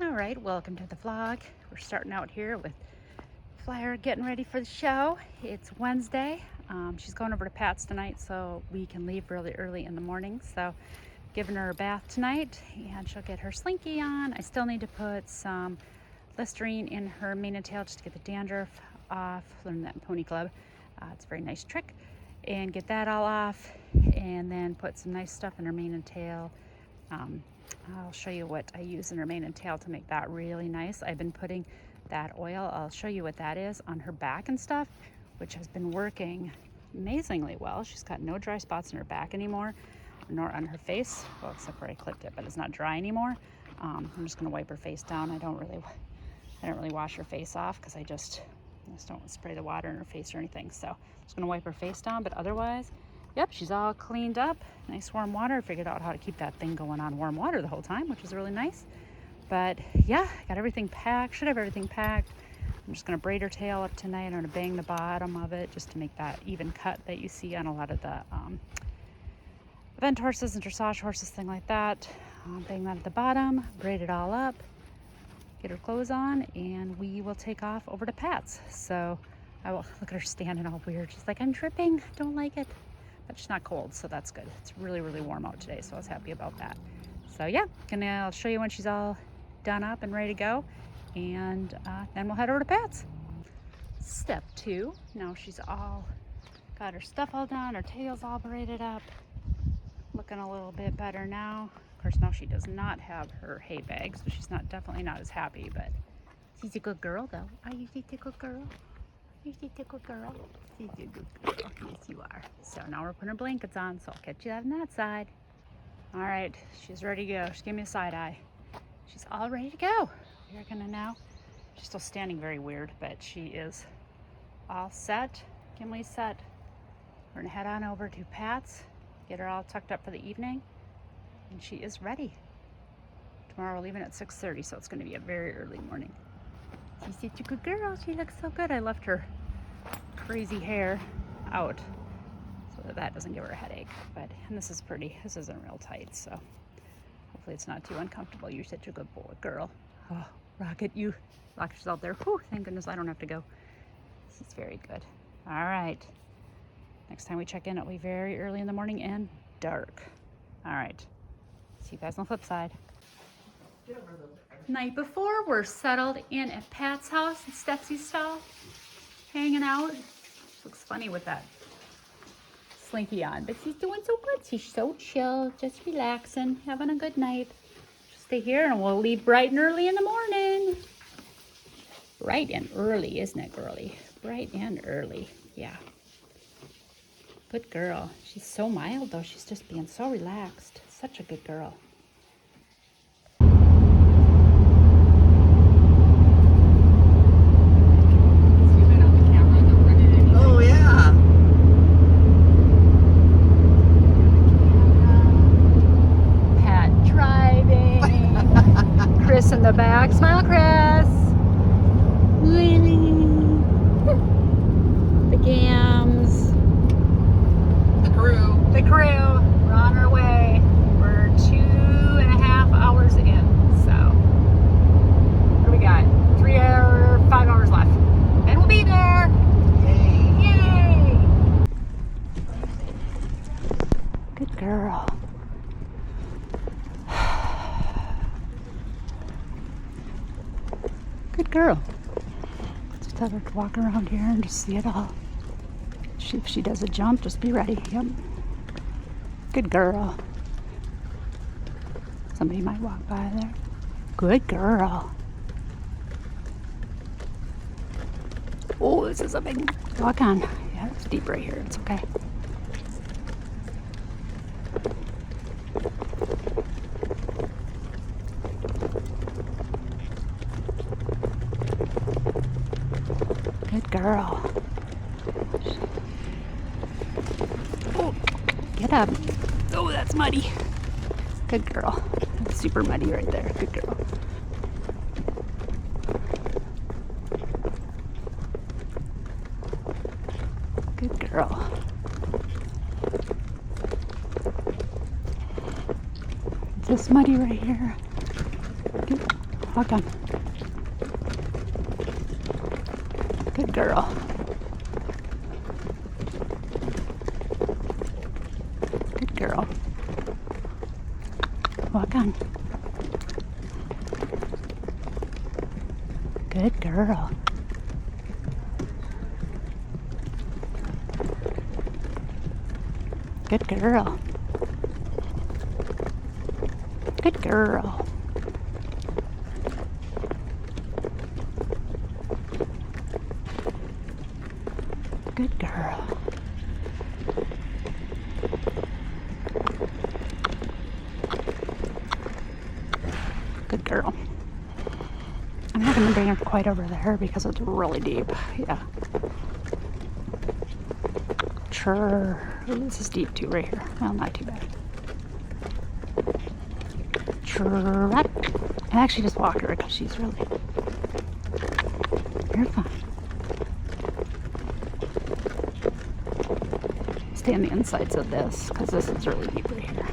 All right, welcome to the vlog. We're starting out here with Flyer getting ready for the show. It's Wednesday. She's going over to Pat's tonight so we can leave really early in the morning. So giving her a bath tonight and she'll get her slinky on. I still need to put some Listerine in her mane and tail just to get the dandruff off. Learned that in Pony Club. It's a very nice trick. And get that all off and then put some nice stuff in her mane and tail. I'll show you what I use in her mane and tail to make that really nice. I've been putting that oil, I'll show you what that is, on her back and stuff, which has been working amazingly well. She's got no dry spots in her back anymore, nor on her face. Well, except where I clipped it, but it's not dry anymore. I'm just gonna wipe her face down. I don't really wash her face off because I just don't spray the water in her face or anything. So I'm just gonna wipe her face down, but otherwise, yep, she's all cleaned up. Nice warm water. I figured out how to keep that thing going on warm water the whole time, which is really nice. But yeah, I got everything packed. Should have everything packed. I'm just gonna braid her tail up tonight. I'm gonna bang the bottom of it just to make that even cut that you see on a lot of the event horses and dressage horses, thing like that. Bang that at the bottom, braid it all up, get her clothes on, and we will take off over to Pat's. So I will look at her standing all weird. She's like, I'm dripping, don't like it. But she's not cold, so that's good. It's really, really warm out today, so I was happy about that. So yeah, I'll show you when she's all done up and ready to go, and then we'll head over to Pat's. Step 2, now she's all got her stuff all done, her tail's all braided up, looking a little bit better now. Of course, now she does not have her hay bag, so she's definitely not as happy, but she's a good girl though. Are you a good girl? You're a good girl. She's a good girl. Yes, you are. So now we're putting her blankets on, so I'll catch you on that side. All right, she's ready to go. She's giving me a side eye. She's all ready to go. We're gonna now, she's still standing very weird, but she is all set. Gimli's set. We're gonna head on over to Pat's, get her all tucked up for the evening, and she is ready. Tomorrow we're leaving at 6:30, so it's gonna be a very early morning. She's such a good girl. She looks so good. I left her crazy hair out so that doesn't give her a headache. And this is pretty. This isn't real tight, so hopefully it's not too uncomfortable. You're such a good boy, girl. Oh, Rocket, Rocket's out there. Whew, thank goodness I don't have to go. This is very good. All right. Next time we check in, it'll be very early in the morning and dark. All right. See you guys on the flip side. Night before, we're settled in at Pat's house in Stepsy's stall, hanging out. She looks funny with that slinky on, but she's doing so good. She's so chill, just relaxing, having a good night. She'll stay here and we'll leave bright and early in the morning. Bright and early, isn't it, girly? Bright and early, yeah. Good girl. She's so mild though. She's just being so relaxed. Such a good girl. In the back. Smile, Chris. The Gams. The crew. We're on our way. We're 2.5 hours in. So, what do we got? 5 hours left. And we'll be there. Yay! Good girl. Good girl. Just have her walk around here and just see it all. If she does a jump, just be ready. Yep. Good girl. Somebody might walk by there. Good girl. Oh, this is a big walk on. Yeah, it's deep right here. It's okay. Good girl. Oh, get up. Oh, that's muddy. Good girl. That's super muddy right there. Good girl. Good girl. It's this muddy right here. Good. Walk on. Good girl. Good girl. Walk on. Good girl. Good girl. Good girl. Good girl. Good girl. I'm not going to bring her quite over there because it's really deep. Yeah. Sure. Ooh, this is deep too right here. Well, not too bad. Sure. I actually just walked her because she's really... You're fine. Stay on the insides of this because this is really deep right here.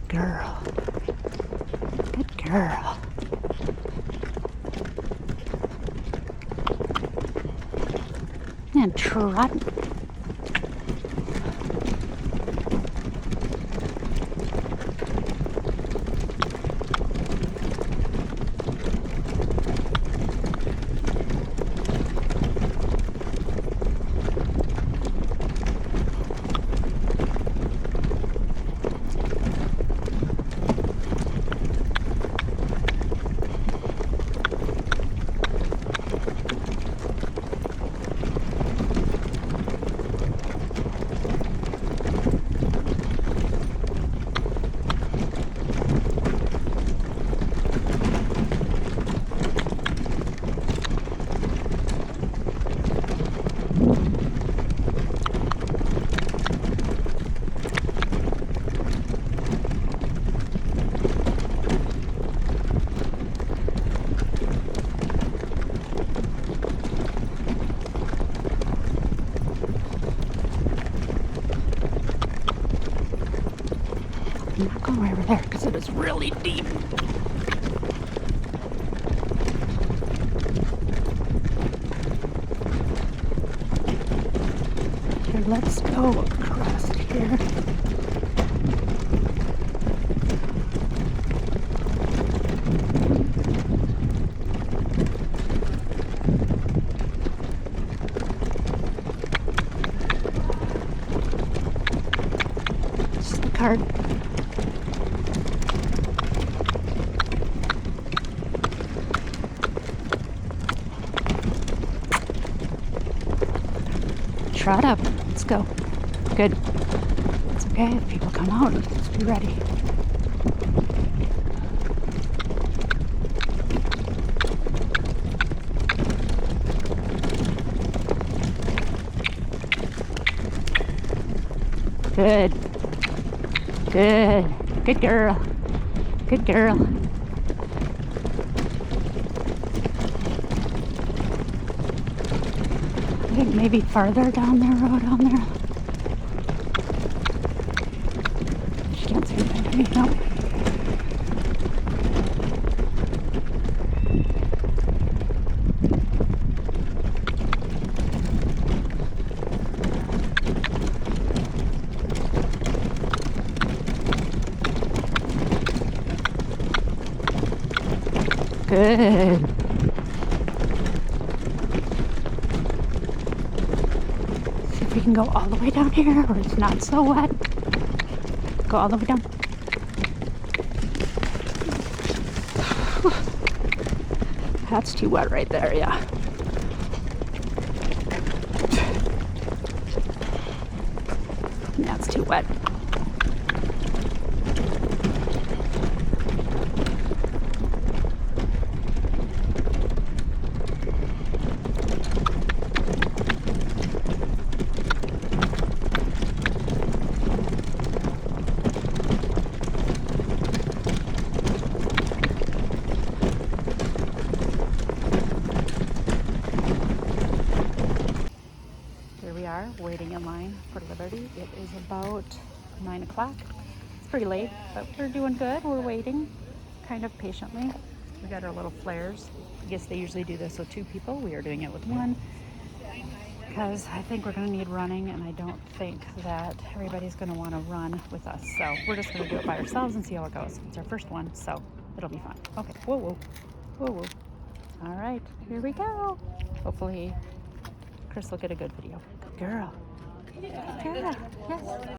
Girl. Good girl. And trot. I'm not going right over there because it is really deep. Here, let's go across here. This is the card. Trot up. Let's go. Good. It's okay if people come out. Just be ready. Good. Good. Good girl. Good girl. I think maybe farther down the road on there. She can't see anything to me. No. Good. See if we can go all the way down here where it's not so wet. Go all the way down. That's too wet right there, yeah. That's too wet. Waiting in line for Liberty. see, it is about 9 o'clock. It's pretty late, but we're doing good. We're waiting kind of patiently. We got our little flares. I guess they usually do this with 2 people. We are doing it with 1 because I think we're going to need running, and I don't think that everybody's going to want to run with us. So we're just going to do it by ourselves and see how it goes. It's our first one, so it'll be fun. Okay, whoa, whoa, whoa, whoa. All right, here we go. Hopefully Chris will get a good video. Good girl. Good girl. Yes.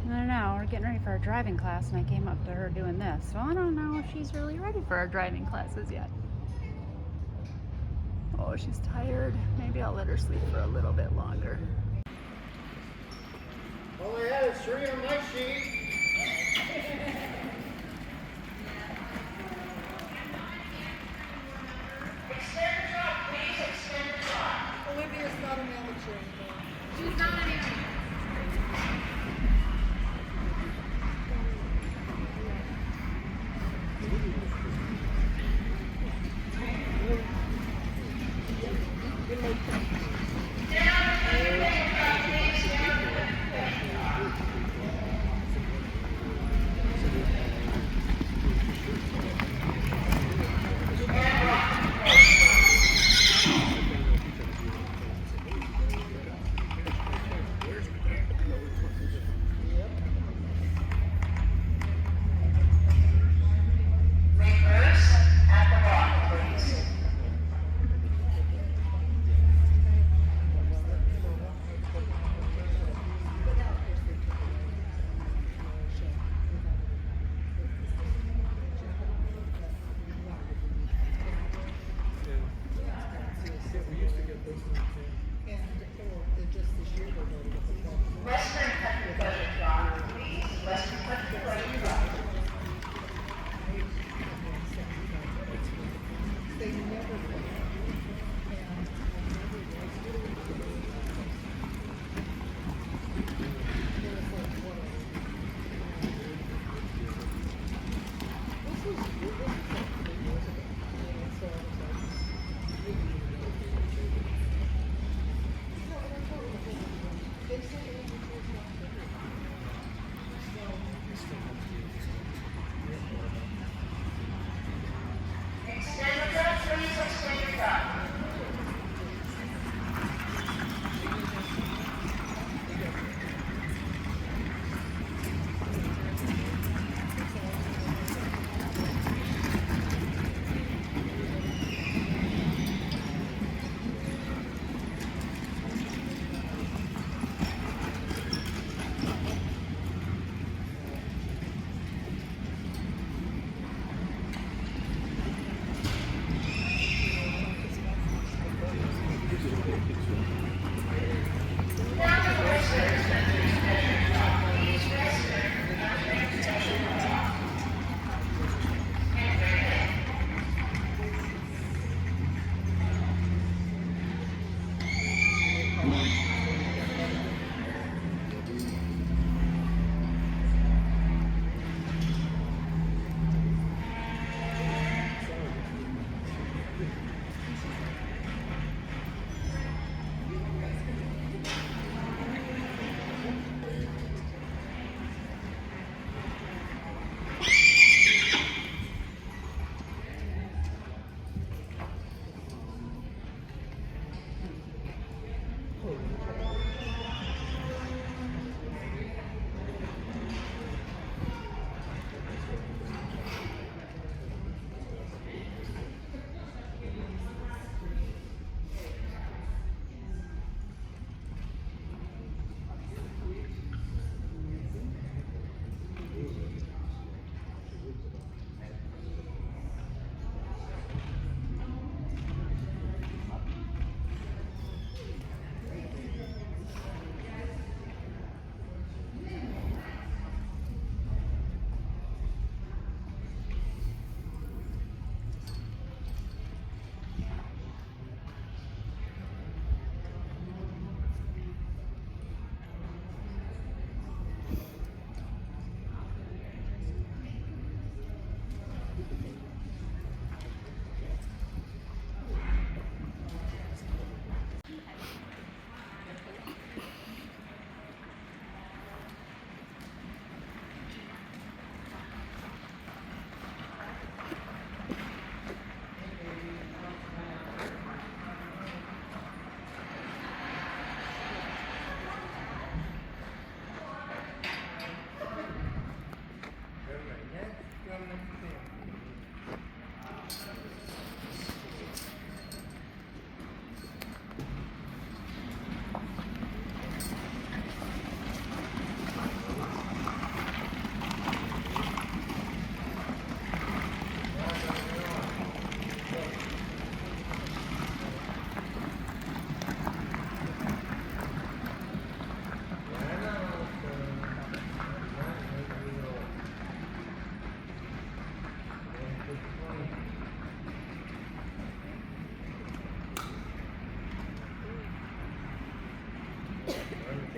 I don't know, we're getting ready for our driving class, and I came up to her doing this. So I don't know if she's really ready for our driving classes yet. Oh, she's tired. Maybe I'll let her sleep for a little bit longer. All I have is 3 on my sheet. Extend the truck, please. Extend the truck. Olivia's not an amateur anymore. She's not an amateur.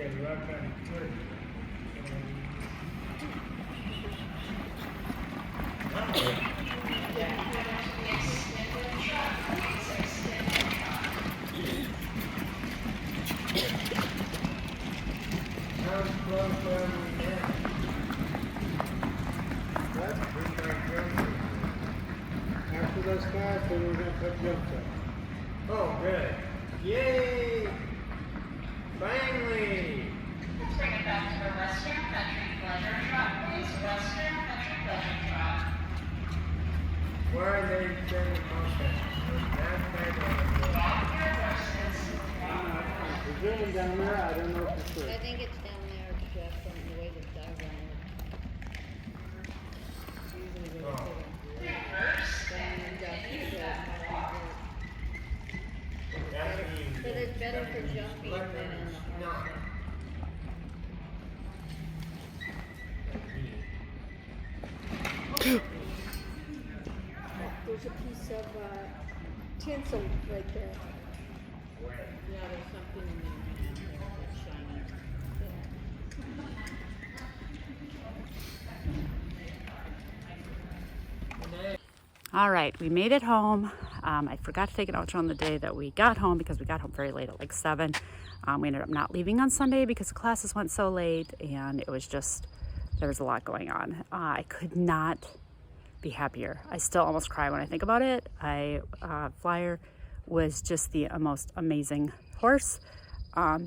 a rock on the foot. How's close down there? What? Bring my jump. After those cars, then we're gonna put jumps up. Oh, good. Yay! Finally! Let's bring it back to the Western Country Pleasure Trot, please. Western Country Pleasure Trot. Why are they saying mountain? Not my Walk your horses. presuming down there, I don't know for sure. I think it's down there, Jeff, from the way the diagram looks. Usually they Oh. put but it's better for jumping than in the horse. There's a piece of tinsel right there. Yeah, there's something in there that's shiny. All right, we made it home. I forgot to take an outro on the day that we got home because we got home very late at like 7. We ended up not leaving on Sunday because the classes went so late and it was just, there was a lot going on. I could not be happier. I still almost cry when I think about it. Flyer was just the most amazing horse.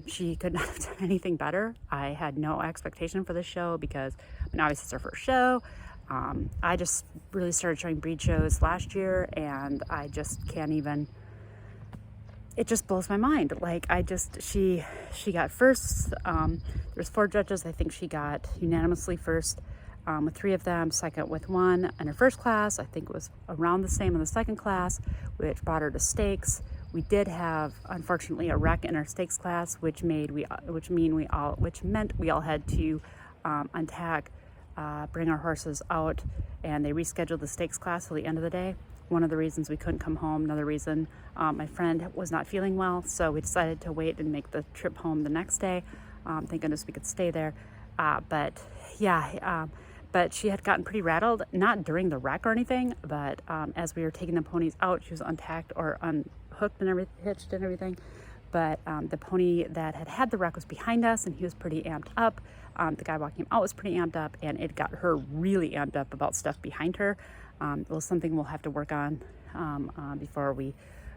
She could not have done anything better. I had no expectation for this show because, I mean, obviously it's her first show. I just really started showing breed shows last year and I just can't even, it just blows my mind. Like she got first. There's 4 judges. I think she got unanimously first with 3 of them, second with 1 in her first class. I think it was around the same in the second class, which brought her to stakes. We did have, unfortunately, a wreck in our stakes class, which meant we all had to untack, bring our horses out, and they rescheduled the stakes class till the end of the day. One of the reasons we couldn't come home. Another reason, my friend was not feeling well, so we decided to wait and make the trip home the next day. Thank goodness we could stay there. But she had gotten pretty rattled, not during the wreck or anything, but as we were taking the ponies out, she was untacked or unhooked and hitched and everything. But the pony that had the wreck was behind us and he was pretty amped up. The guy walking him out was pretty amped up, and it got her really amped up about stuff behind her. It was something we'll have to work on before we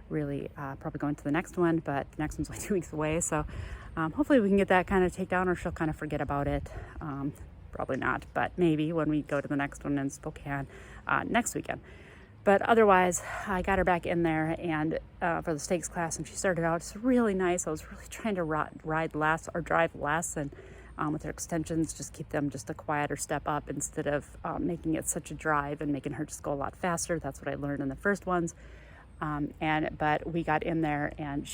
really probably go into the next one, but the next one's only 2 weeks away. So hopefully we can get that kind of take down, or she'll kind of forget about it. Probably not, but maybe when we go to the next one in Spokane next weekend. But otherwise, I got her back in there and for the stakes class, and she started out just really nice. I was really trying to ride less or drive less, and with her extensions, just keep them just a quieter step up instead of making it such a drive and making her just go a lot faster. That's what I learned in the first ones. But we got in there and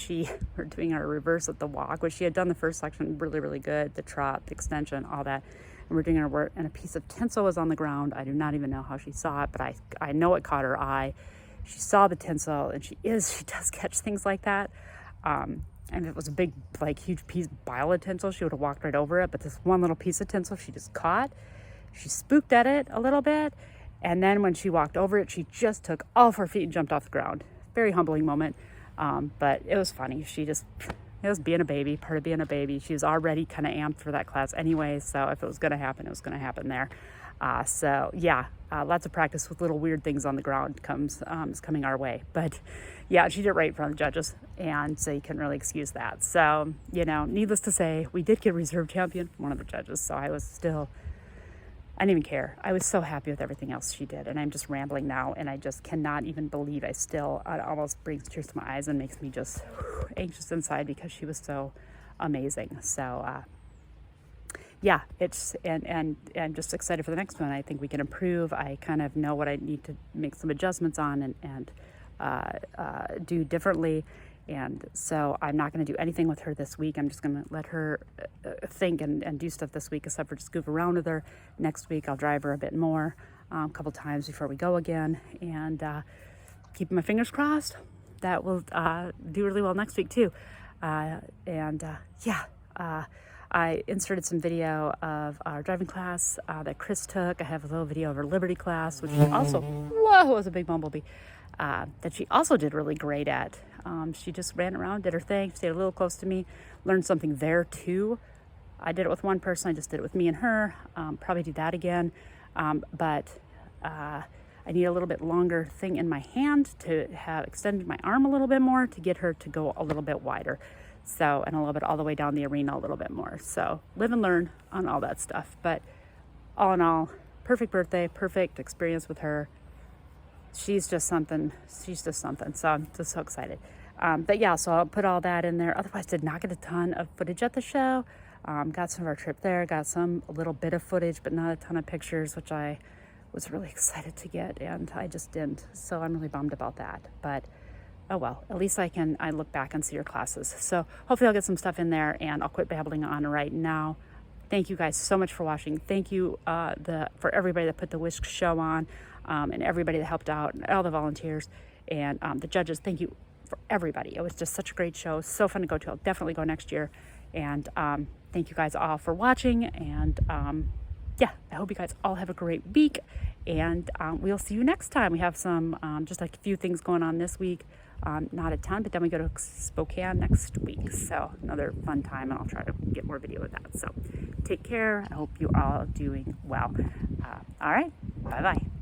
we're doing our reverse at the walk, which she had done the first section really, really good, the trot, the extension, all that. And we're doing our work, and a piece of tinsel was on the ground. I do not even know how she saw it, but I know it caught her eye. She saw the tinsel, and she does catch things like that. And if it was a big, like, huge pile of tinsel, she would have walked right over it. But this one little piece of tinsel she just caught. She spooked at it a little bit. And then when she walked over it, she just took all 4 feet and jumped off the ground. Very humbling moment. But it was funny. It was being a baby, part of being a baby. She was already kind of amped for that class anyway. So if it was going to happen, it was going to happen there. Lots of practice with little weird things on the ground is coming our way. But yeah, she did it right in front of the judges, and so you couldn't really excuse that. So, needless to say, we did get reserve champion from one of the judges. So I didn't even care. I was so happy with everything else she did, and I'm just rambling now, and I just cannot even believe it almost brings tears to my eyes and makes me just anxious inside because she was so amazing. So, it's and just excited for the next one. I think we can improve. I kind of know what I need to make some adjustments on and do differently. And so I'm not going to do anything with her this week. I'm just going to let her think and do stuff this week, except for just goof around with her. Next week, I'll drive her a bit more, a couple times before we go again, and keeping my fingers crossed that we'll do really well next week too. I inserted some video of our driving class that Chris took. I have a little video of her Liberty class, which she also, whoa, it was a big bumblebee, that she also did really great at. She just ran around, did her thing, stayed a little close to me, learned something there too. I did it with one person, I just did it with me and her. Probably do that again. But I need a little bit longer thing in my hand to have extended my arm a little bit more to get her to go a little bit wider. So, and a little bit all the way down the arena a little bit more. So live and learn on all that stuff. But all in all, perfect birthday, perfect experience with her. She's just something. So I'm just so excited. But yeah, so I'll put all that in there. Otherwise, did not get a ton of footage at the show. Got some of our trip there, got a little bit of footage, but not a ton of pictures, which I was really excited to get, and I just didn't. So I'm really bummed about that. But oh well, at least I look back and see your classes. So hopefully I'll get some stuff in there, and I'll quit babbling on right now. Thank you guys so much for watching. Thank you for everybody that put the Whisk show on, and everybody that helped out, and all the volunteers, and the judges. Thank you for everybody. It was just such a great show. So fun to go to. I'll definitely go next year. And thank you guys all for watching. And yeah, I hope you guys all have a great week. And we'll see you next time. We have some, just like a few things going on this week. Not a ton, but then we go to Spokane next week. So another fun time, and I'll try to get more video of that. So take care. I hope you all are doing well. All right. Bye-bye.